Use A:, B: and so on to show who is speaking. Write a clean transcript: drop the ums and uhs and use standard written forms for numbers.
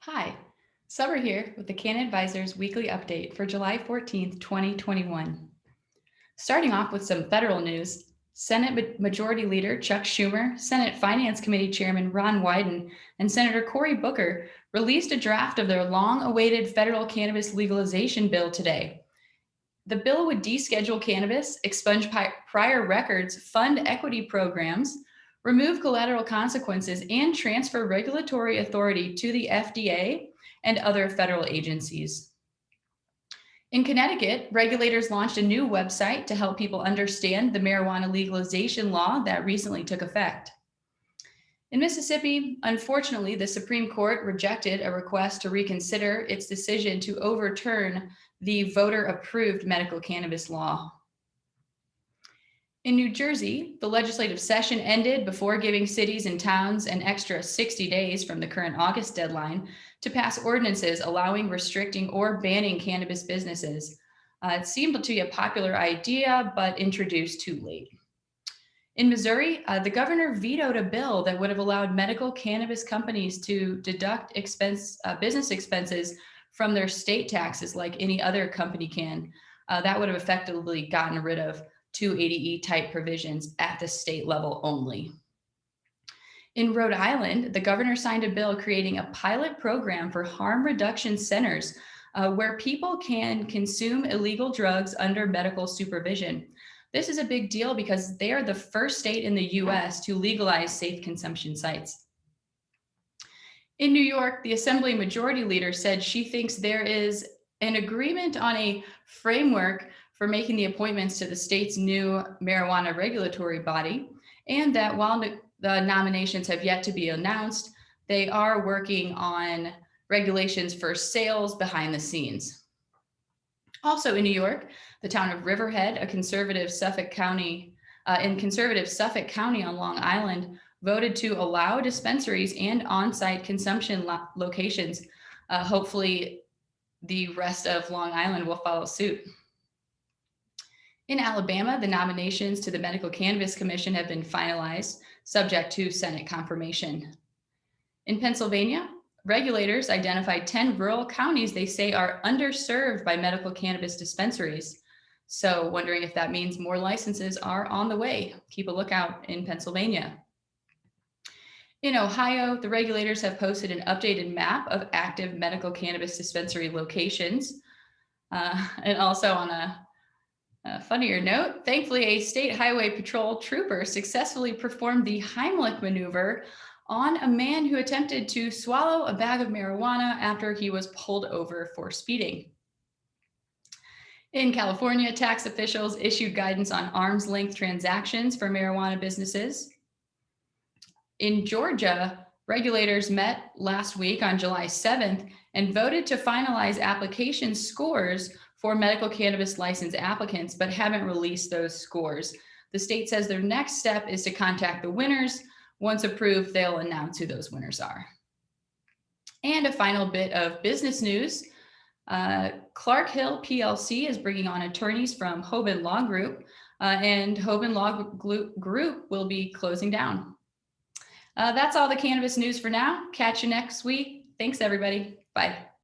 A: Hi, Summer here with the Canna Advisors Weekly Update for July 14th, 2021. Starting off with some federal news, Majority Leader Chuck Schumer, Senate Finance Committee Chairman Ron Wyden, and Senator Cory Booker released a draft of their long awaited federal cannabis legalization bill today. The bill would deschedule cannabis, expunge prior records, fund equity programs, remove collateral consequences, and transfer regulatory authority to the FDA and other federal agencies. In Connecticut, regulators launched a new website to help people understand the marijuana legalization law that recently took effect. In Mississippi, unfortunately, the Supreme Court rejected a request to reconsider its decision to overturn the voter approved medical cannabis law. In New Jersey, the legislative session ended before giving cities and towns an extra 60 days from the current August deadline to pass ordinances allowing, restricting, or banning cannabis businesses. It seemed to be a popular idea, but introduced too late. In Missouri, the governor vetoed a bill that would have allowed medical cannabis companies to deduct business expenses from their state taxes like any other company can. That would have effectively gotten rid of 280E type provisions at the state level only. In Rhode Island, the governor signed a bill creating a pilot program for harm reduction centers where people can consume illegal drugs under medical supervision. This is a big deal because they are the first state in the US to legalize safe consumption sites. In New York, the Assembly Majority Leader said she thinks there is an agreement on a framework for making the appointments to the state's new marijuana regulatory body, and that while the nominations have yet to be announced, they are working on regulations for sales behind the scenes. Also in New York, the town of Riverhead, a conservative Suffolk County, in conservative Suffolk County on Long Island, voted to allow dispensaries and on-site consumption locations. Hopefully, the rest of Long Island will follow suit. In Alabama, the nominations to the Medical Cannabis Commission have been finalized, subject to Senate confirmation. In Pennsylvania, regulators identified 10 rural counties they say are underserved by medical cannabis dispensaries. So, wondering if that means more licenses are on the way. Keep a lookout in Pennsylvania. In Ohio, the regulators have posted an updated map of active medical cannabis dispensary locations. And also on a funnier note, thankfully, a state highway patrol trooper successfully performed the Heimlich maneuver on a man who attempted to swallow a bag of marijuana after he was pulled over for speeding. In California, tax officials issued guidance on arm's length transactions for marijuana businesses. In Georgia, regulators met last week on July 7th and voted to finalize application scores for medical cannabis license applicants, but haven't released those scores. The state says their next step is to contact the winners. Once approved, they'll announce who those winners are. And a final bit of business news. Clark Hill PLC is bringing on attorneys from Hoban Law Group, and Hoban Law Group will be closing down. That's all the cannabis news for now. Catch you next week. Thanks, everybody. Bye.